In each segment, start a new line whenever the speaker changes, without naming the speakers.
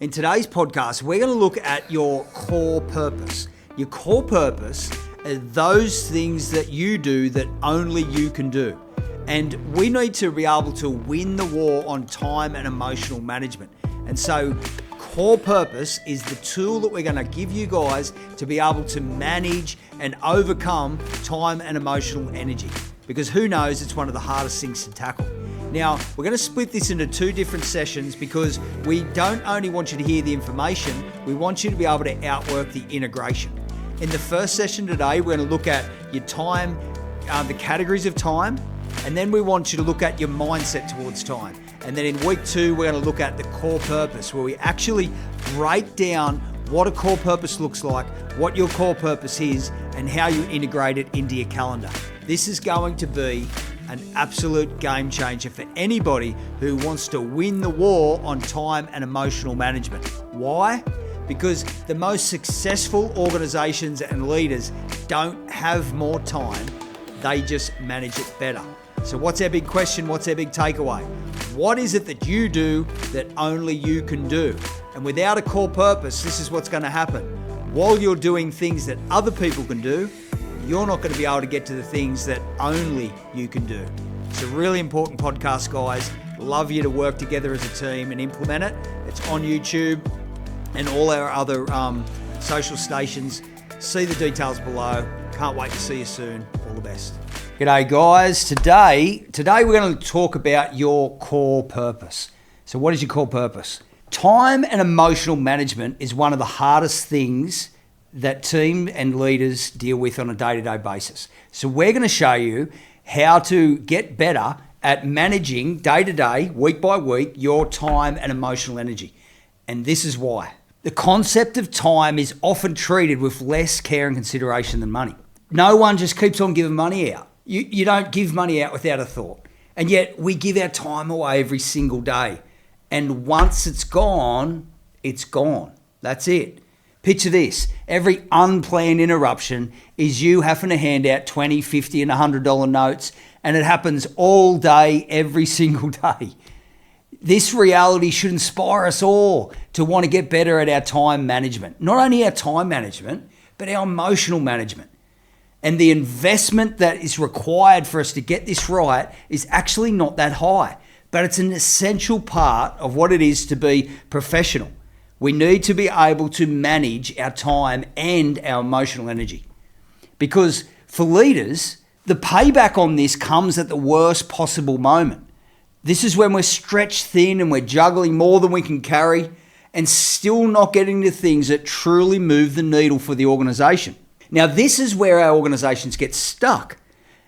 In today's podcast, we're going to look at your core purpose. Your core purpose are those things that you do that only you can do. And we need to be able to win the war on time and emotional management. And so core purpose is the tool that we're going to give you guys to be able to manage and overcome time and emotional energy. Because who knows, it's one of the hardest things to tackle. Now, we're going to split this into two different sessions because we don't only want you to hear the information, we want you to be able to outwork the integration. In the first session today, we're going to look at your time, the categories of time, and then we want you to look at your mindset towards time. And then in week 2, we're going to look at the core purpose, where we actually break down what a core purpose looks like, what your core purpose is, and how you integrate it into your calendar. This is going to be an absolute game changer for anybody who wants to win the war on time and emotional management. Why? Because the most successful organizations and leaders don't have more time, they just manage it better. So what's our big question? What's our big takeaway? What is it that you do that only you can do? And without a core purpose, this is what's going to happen. While you're doing things that other people can do, you're not going to be able to get to the things that only you can do. It's a really important podcast, guys. Love you to work together as a team and implement it. It's on YouTube and all our other social stations. See the details below. Can't wait to see you soon. All the best. G'day, guys. Today we're going to talk about your core purpose. So what is your core purpose? Time and emotional management is one of the hardest things that team and leaders deal with on a day-to-day basis. So we're going to show you how to get better at managing day-to-day, week by week, your time and emotional energy. And this is why. The concept of time is often treated with less care and consideration than money. No one just keeps on giving money out. You don't give money out without a thought. And yet we give our time away every single day. And once it's gone, it's gone. That's it. Picture this, every unplanned interruption is you having to hand out $20, $50 and $100 notes, and it happens all day, every single day. This reality should inspire us all to want to get better at our time management. Not only our time management, but our emotional management. And the investment that is required for us to get this right is actually not that high, but it's an essential part of what it is to be professional. We need to be able to manage our time and our emotional energy. Because for leaders, the payback on this comes at the worst possible moment. This is when we're stretched thin and we're juggling more than we can carry and still not getting the things that truly move the needle for the organization. Now, this is where our organizations get stuck.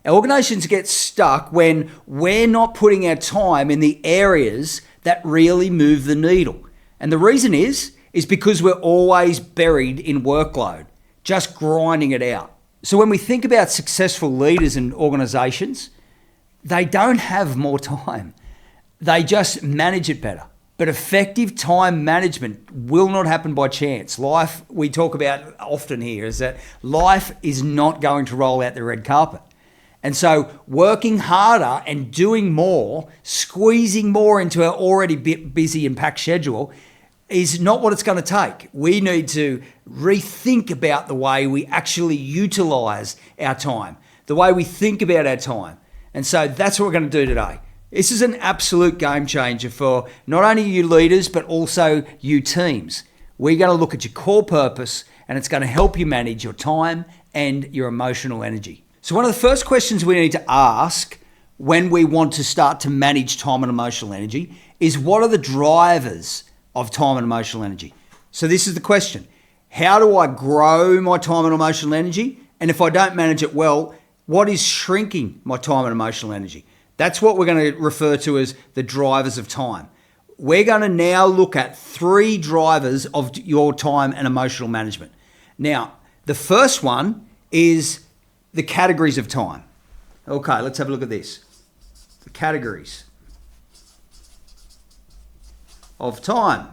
Our organizations get stuck when we're not putting our time in the areas that really move the needle. And the reason is because we're always buried in workload, just grinding it out. So when we think about successful leaders and organizations, they don't have more time. They just manage it better. But effective time management will not happen by chance. Life, we talk about often here, is that life is not going to roll out the red carpet. And so working harder and doing more, squeezing more into our already busy and packed schedule is not what it's going to take. We need to rethink about the way we actually utilize our time, the way we think about our time. And so that's what we're going to do today. This is an absolute game changer for not only you leaders, but also you teams. We're going to look at your core purpose, and it's going to help you manage your time and your emotional energy. So one of the first questions we need to ask when we want to start to manage time and emotional energy is, what are the drivers of time and emotional energy? So this is the question. How do I grow my time and emotional energy? And if I don't manage it well, what is shrinking my time and emotional energy? That's what we're going to refer to as the drivers of time. We're going to now look at 3 drivers of your time and emotional management. Now, the first one is the categories of time. Okay, let's have a look at this. The categories of time.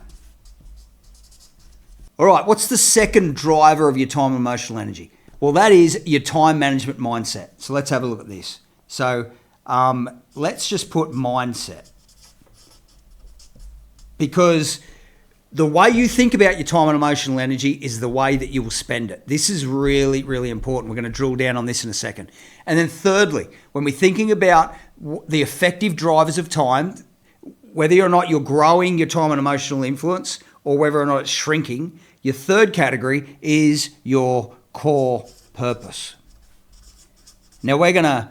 All right, what's the second driver of your time and emotional energy? Well, that is your time management mindset. So let's have a look at this. So let's just put mindset. Because the way you think about your time and emotional energy is the way that you will spend it. This is really, really important. We're going to drill down on this in a second. And then thirdly, when we're thinking about the effective drivers of time, whether or not you're growing your time and emotional influence or whether or not it's shrinking, your third category is your core purpose. Now we're gonna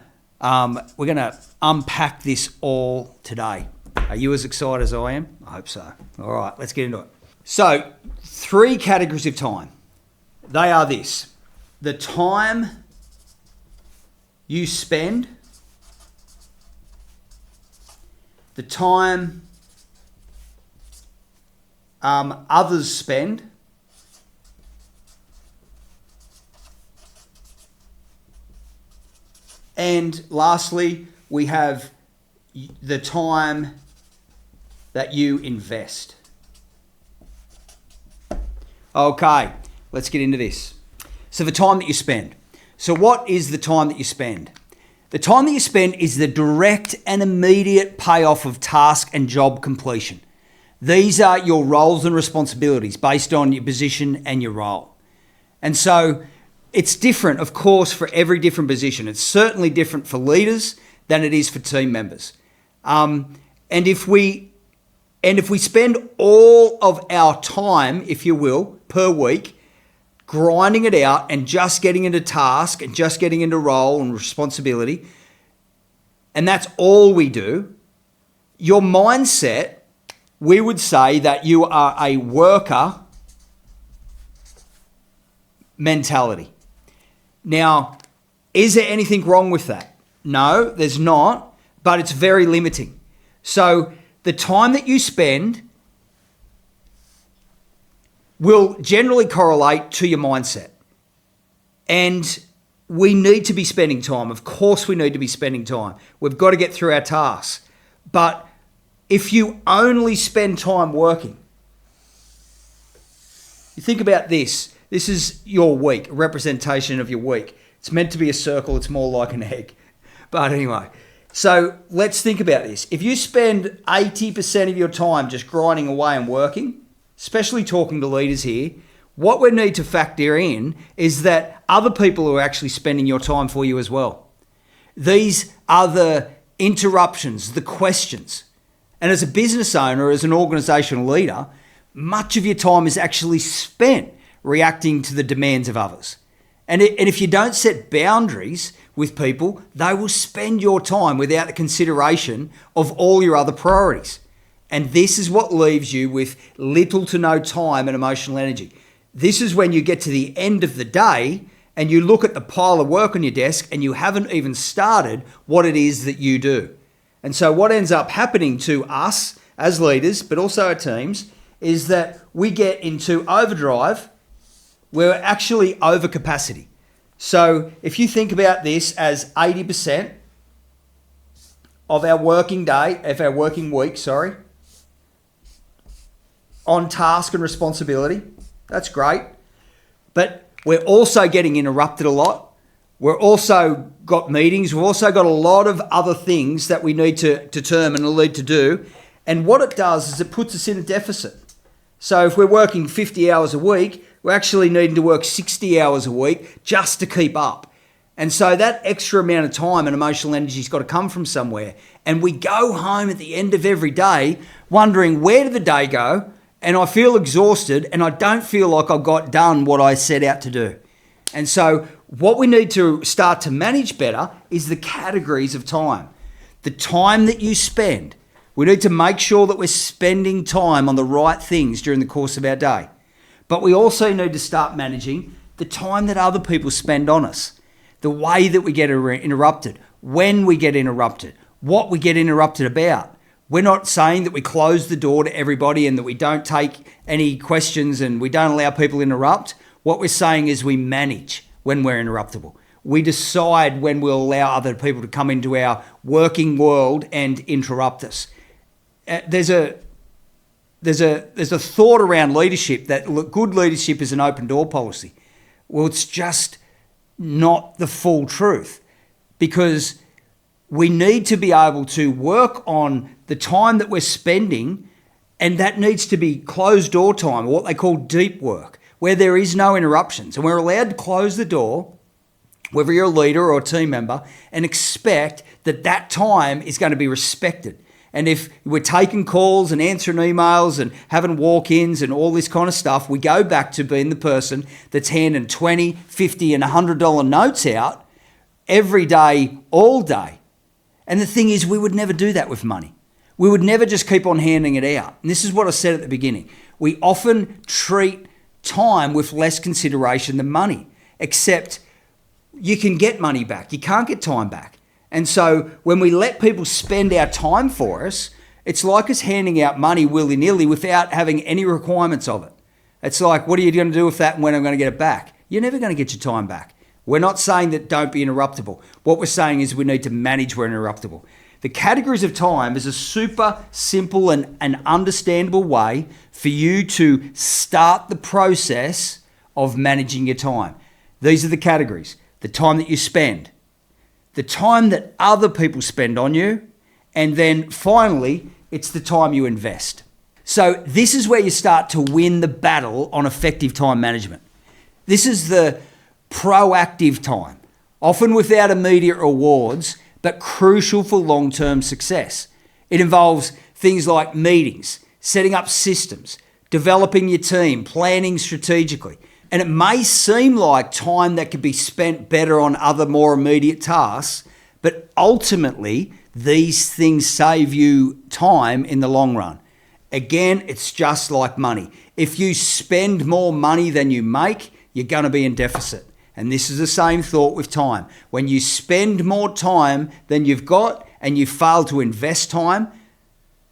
unpack this all today. Are you as excited as I am? I hope so. All right, let's get into it. So, 3 categories of time. They are this: the time you spend, the time others spend, and lastly, we have the time that you invest. Okay, let's get into this. So the time that you spend. So what is the time that you spend? The time that you spend is the direct and immediate payoff of task and job completion. These are your roles and responsibilities based on your position and your role. And so it's different, of course, for every different position. It's certainly different for leaders than it is for team members. And if we spend all of our time, if you will, per week, grinding it out and just getting into task and just getting into role and responsibility, and that's all we do, your mindset, we would say that you are a worker mentality. Now, is there anything wrong with that? No, there's not, but it's very limiting. So the time that you spend will generally correlate to your mindset. And we need to be spending time. Of course we need to be spending time. We've got to get through our tasks. But if you only spend time working, you think about this. This is your week, a representation of your week. It's meant to be a circle. It's more like an egg. But anyway, so let's think about this. If you spend 80% of your time just grinding away and working, especially talking to leaders here, what we need to factor in is that other people are actually spending your time for you as well. These are the interruptions, the questions. And as a business owner, as an organizational leader, much of your time is actually spent reacting to the demands of others. And if you don't set boundaries with people, they will spend your time without the consideration of all your other priorities. And this is what leaves you with little to no time and emotional energy. This is when you get to the end of the day and you look at the pile of work on your desk and you haven't even started what it is that you do. And so what ends up happening to us as leaders, but also our teams, is that we get into overdrive. We're actually over capacity. So if you think about this as 80% of our working day, of our working week, on task and responsibility, that's great. But we're also getting interrupted a lot. We're also got meetings. We've also got a lot of other things that we need to determine and need to do. And what it does is it puts us in a deficit. So if we're working 50 hours a week, we're actually needing to work 60 hours a week just to keep up. And so that extra amount of time and emotional energy has got to come from somewhere. And we go home at the end of every day wondering, where did the day go? And I feel exhausted and I don't feel like I got done what I set out to do. And so what we need to start to manage better is the categories of time. The time that you spend. We need to make sure that we're spending time on the right things during the course of our day. But we also need to start managing the time that other people spend on us. The way that we get interrupted, when we get interrupted, what we get interrupted about. We're not saying that we close the door to everybody and that we don't take any questions and we don't allow people to interrupt. What we're saying is we manage when we're interruptible. We decide when we'll allow other people to come into our working world and interrupt us. There's a thought around leadership that good leadership is an open door policy. Well, it's just not the full truth, because we need to be able to work on the time that we're spending And that needs to be closed door time, or what they call deep work, where there is no interruptions. And we're allowed to close the door, whether you're a leader or a team member, and expect that that time is going to be respected. And if we're taking calls and answering emails and having walk-ins and all this kind of stuff, we go back to being the person that's handing $20, $50 and $100 notes out every day, all day. And the thing is, we would never do that with money. We would never just keep on handing it out. And this is what I said at the beginning. We often treat time with less consideration than money, except you can get money back. You can't get time back. And so when we let people spend our time for us, it's like us handing out money willy-nilly without having any requirements of it. It's like, what are you going to do with that and when I'm going to get it back? You're never going to get your time back. We're not saying that don't be interruptible. What we're saying is we need to manage where interruptible. The categories of time is a super simple and understandable way for you to start the process of managing your time. These are the categories: the time that you spend, the time that other people spend on you, and then finally, it's the time you invest. So this is where you start to win the battle on effective time management. This is the proactive time, often without immediate rewards, but crucial for long-term success. It involves things like meetings, setting up systems, developing your team, planning strategically. And it may seem like time that could be spent better on other more immediate tasks, but ultimately, these things save you time in the long run. Again, it's just like money. If you spend more money than you make, you're going to be in deficit. And this is the same thought with time. When you spend more time than you've got and you fail to invest time,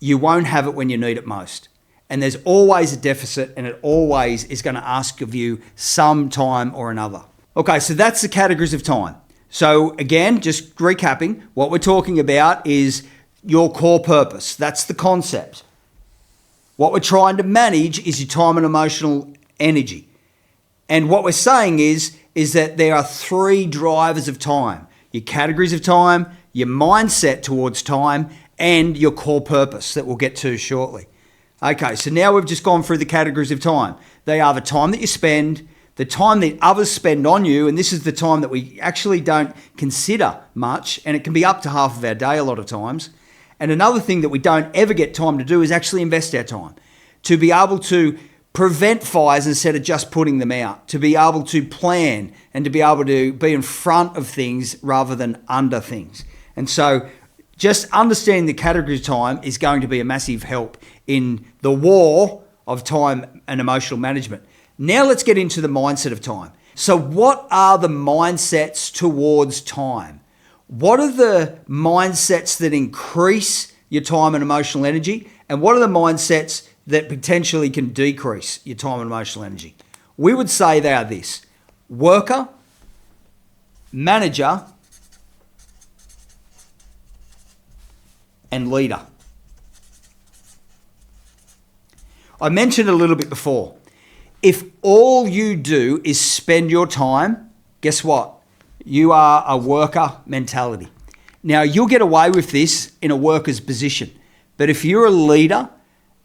you won't have it when you need it most. And there's always a deficit, and it always is going to ask of you some time or another. Okay, so that's the categories of time. So again, just recapping, what we're talking about is your core purpose. That's the concept. What we're trying to manage is your time and emotional energy. And what we're saying is that there are three drivers of time: your categories of time, your mindset towards time, and your core purpose that we'll get to shortly. Okay, so now we've just gone through the categories of time. They are the time that you spend, the time that others spend on you, and this is the time that we actually don't consider much, and it can be up to half of our day a lot of times. And another thing that we don't ever get time to do is actually invest our time, to be able to prevent fires instead of just putting them out, to be able to plan and to be able to be in front of things rather than under things. And so just understanding the categories of time is going to be a massive help in the war of time and emotional management. Now let's get into the mindset of time. So what are the mindsets towards time? What are the mindsets that increase your time and emotional energy? And what are the mindsets that potentially can decrease your time and emotional energy? We would say they are this: worker, manager, and leader. I mentioned a little bit before. If all you do is spend your time, guess what? You are a worker mentality. Now, you'll get away with this in a worker's position. But if you're a leader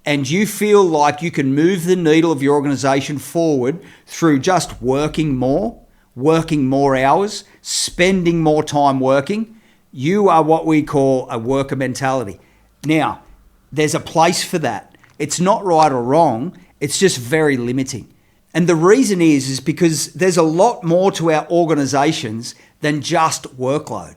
and you feel like you can move the needle of your organization forward through just working more hours, spending more time working, you are what we call a worker mentality. Now, there's a place for that. It's not right or wrong. It's just very limiting. And the reason is because there's a lot more to our organizations than just workload.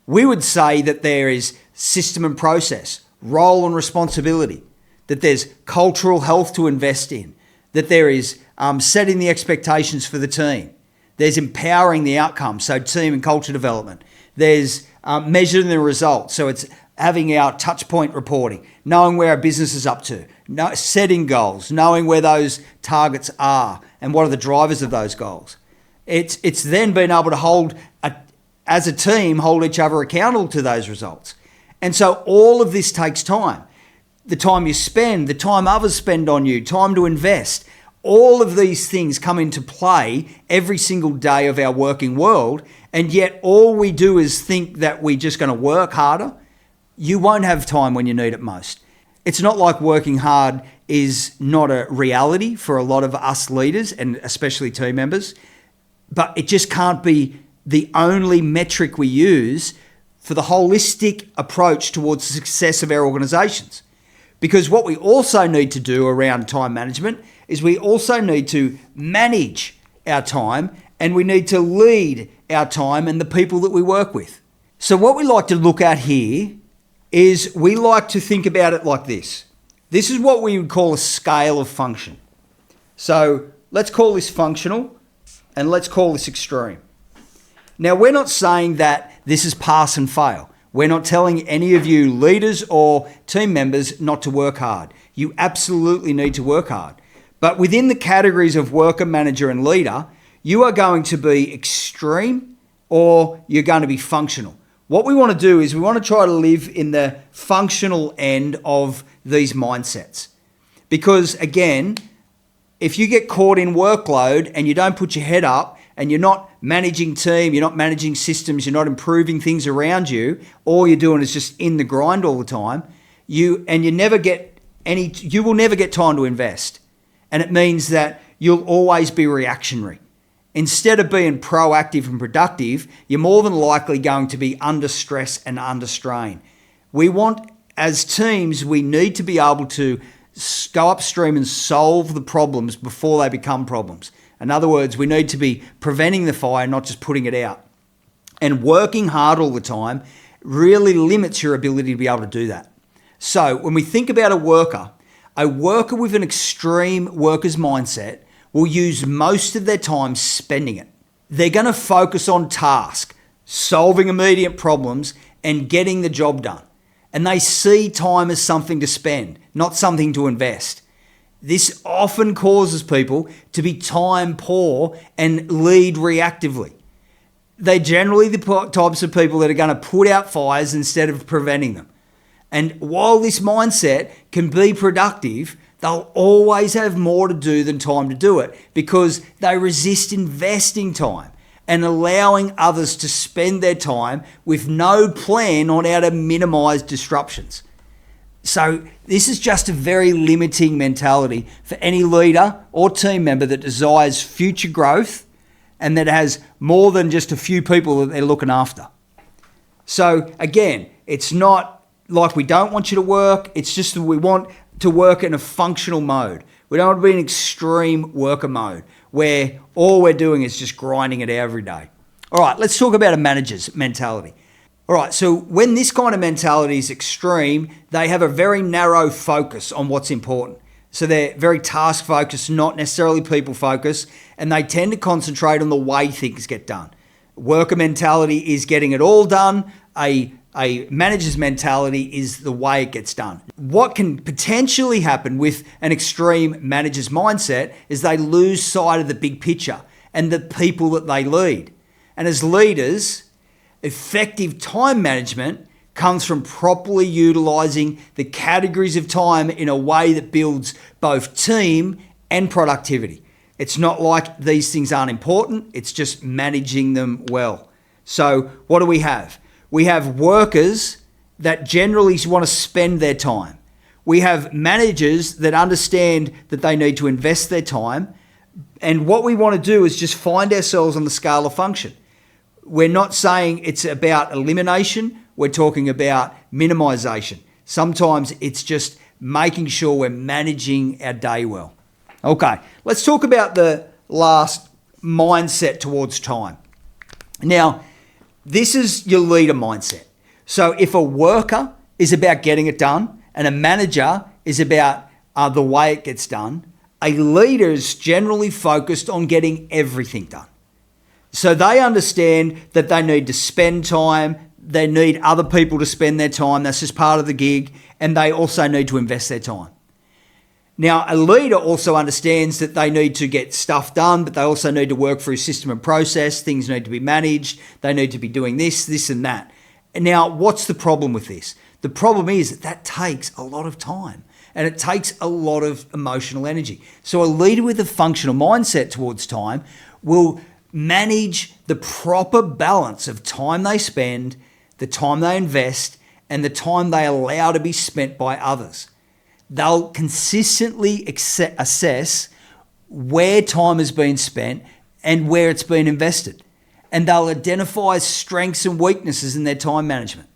We would say that there is system and process, role and responsibility, that there's cultural health to invest in, that there is setting the expectations for the team, there's empowering the outcome, so team and culture development, there's measuring the results, so it's having our touch point reporting, knowing where our business is up to, setting goals, knowing where those targets are and what are the drivers of those goals. It's then being able to as a team, hold each other accountable to those results. And so all of this takes time. The time you spend, the time others spend on you, time to invest. All of these things come into play every single day of our working world, and yet all we do is think that we're just going to work harder. You won't have time when you need it most. It's not like working hard is not a reality for a lot of us leaders and especially team members, but it just can't be the only metric we use for the holistic approach towards the success of our organizations. Because what we also need to do around time management is we also need to manage our time, and we need to lead our time and the people that we work with. So what we like to look at here is we like to think about it like this. This is what we would call a scale of function. So let's call this functional and let's call this extreme. Now, we're not saying that this is pass and fail. We're not telling any of you leaders or team members not to work hard. You absolutely need to work hard. But within the categories of worker, manager, and leader, you are going to be extreme or you're going to be functional. What we want to do is we want to try to live in the functional end of these mindsets. Because again, if you get caught in workload and you don't put your head up and you're not managing team, you're not managing systems, you're not improving things around you, all you're doing is just in the grind all the time, you will never get time to invest. And it means that you'll always be reactionary. Instead of being proactive and productive, you're more than likely going to be under stress and under strain. As teams, we need to be able to go upstream and solve the problems before they become problems. In other words, we need to be preventing the fire, not just putting it out. And working hard all the time really limits your ability to be able to do that. So when we think about a worker with an extreme worker's mindset will use most of their time spending it. They're going to focus on task, solving immediate problems, and getting the job done. And they see time as something to spend, not something to invest. This often causes people to be time poor and lead reactively. They're generally the types of people that are going to put out fires instead of preventing them. And while this mindset can be productive, they'll always have more to do than time to do it because they resist investing time and allowing others to spend their time with no plan on how to minimize disruptions. So this is just a very limiting mentality for any leader or team member that desires future growth and that has more than just a few people that they're looking after. So again, it's not like we don't want you to work, it's just that we want to work in a functional mode. We don't want to be in extreme worker mode where all we're doing is just grinding it every day. All right, let's talk about a manager's mentality. All right, so when this kind of mentality is extreme, they have a very narrow focus on what's important. So they're very task focused, not necessarily people focused, and they tend to concentrate on the way things get done. Worker mentality is getting it all done. A manager's mentality is the way it gets done. What can potentially happen with an extreme manager's mindset is they lose sight of the big picture and the people that they lead. And as leaders, effective time management comes from properly utilizing the categories of time in a way that builds both team and productivity. It's not like these things aren't important, it's just managing them well. So what do we have? We have workers that generally want to spend their time. We have managers that understand that they need to invest their time. And what we want to do is just find ourselves on the scale of function. We're not saying it's about elimination. We're talking about minimization. Sometimes it's just making sure we're managing our day well. Okay, let's talk about the last mindset towards time. Now, this is your leader mindset. So if a worker is about getting it done and a manager is about the way it gets done, a leader is generally focused on getting everything done. So they understand that they need to spend time, they need other people to spend their time, that's just part of the gig, and they also need to invest their time. Now, a leader also understands that they need to get stuff done, but they also need to work through system and process. Things need to be managed. They need to be doing this, and that. And now, what's the problem with this? The problem is that takes a lot of time and it takes a lot of emotional energy. So a leader with a functional mindset towards time will manage the proper balance of time they spend, the time they invest, and the time they allow to be spent by others. they'll consistently assess where time has been spent and where it's been invested. And they'll identify strengths and weaknesses in their time management.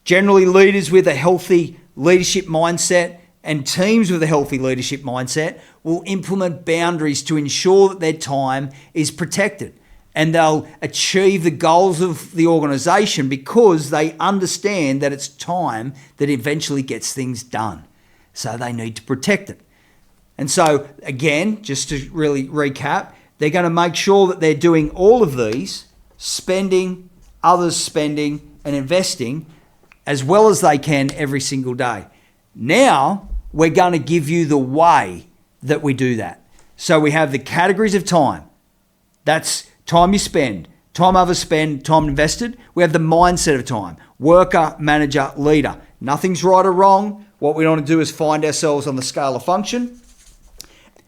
Generally, leaders with a healthy leadership mindset and teams with a healthy leadership mindset will implement boundaries to ensure that their time is protected. And they'll achieve the goals of the organization because they understand that it's time that eventually gets things done. So they need to protect it. And so, again, just to really recap, they're going to make sure that they're doing all of these, spending, others spending, and investing as well as they can every single day. Now, we're going to give you the way that we do that. So we have the categories of time. That's time you spend, time others spend, time invested. We have the mindset of time, worker, manager, leader. Nothing's right or wrong. What we want to do is find ourselves on the scale of function.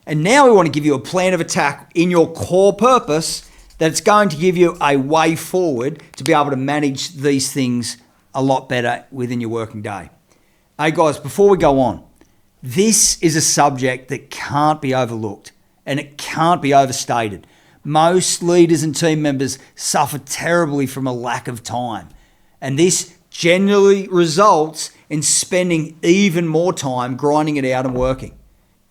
And now we want to give you a plan of attack in your core purpose that's going to give you a way forward to be able to manage these things a lot better within your working day. Hey guys, before we go on, this is a subject that can't be overlooked and it can't be overstated. Most leaders and team members suffer terribly from a lack of time. And this generally results in spending even more time grinding it out and working.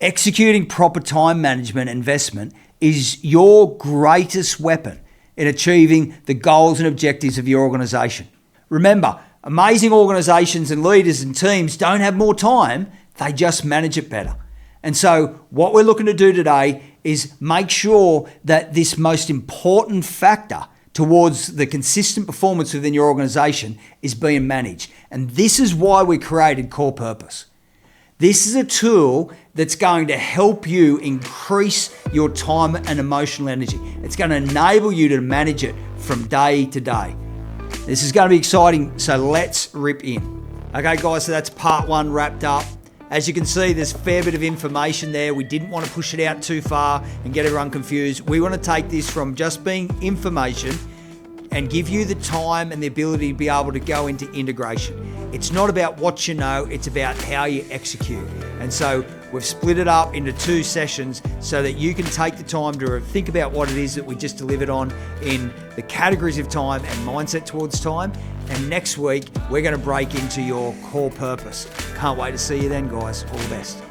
Executing proper time management investment is your greatest weapon in achieving the goals and objectives of your organization. Remember, amazing organizations and leaders and teams don't have more time, they just manage it better. And so what we're looking to do today is make sure that this most important factor towards the consistent performance within your organization is being managed. And this is why we created Core Purpose. This is a tool that's going to help you increase your time and emotional energy. It's going to enable you to manage it from day to day. This is going to be exciting, so let's rip in. Okay guys, so that's part one wrapped up. As you can see, there's a fair bit of information there. We didn't want to push it out too far and get everyone confused. We want to take this from just being information and give you the time and the ability to be able to go into integration. It's not about what you know, it's about how you execute. And so we've split it up into 2 sessions so that you can take the time to think about what it is that we just delivered on in the categories of time and mindset towards time. And next week, we're going to break into your core purpose. Can't wait to see you then, guys. All the best.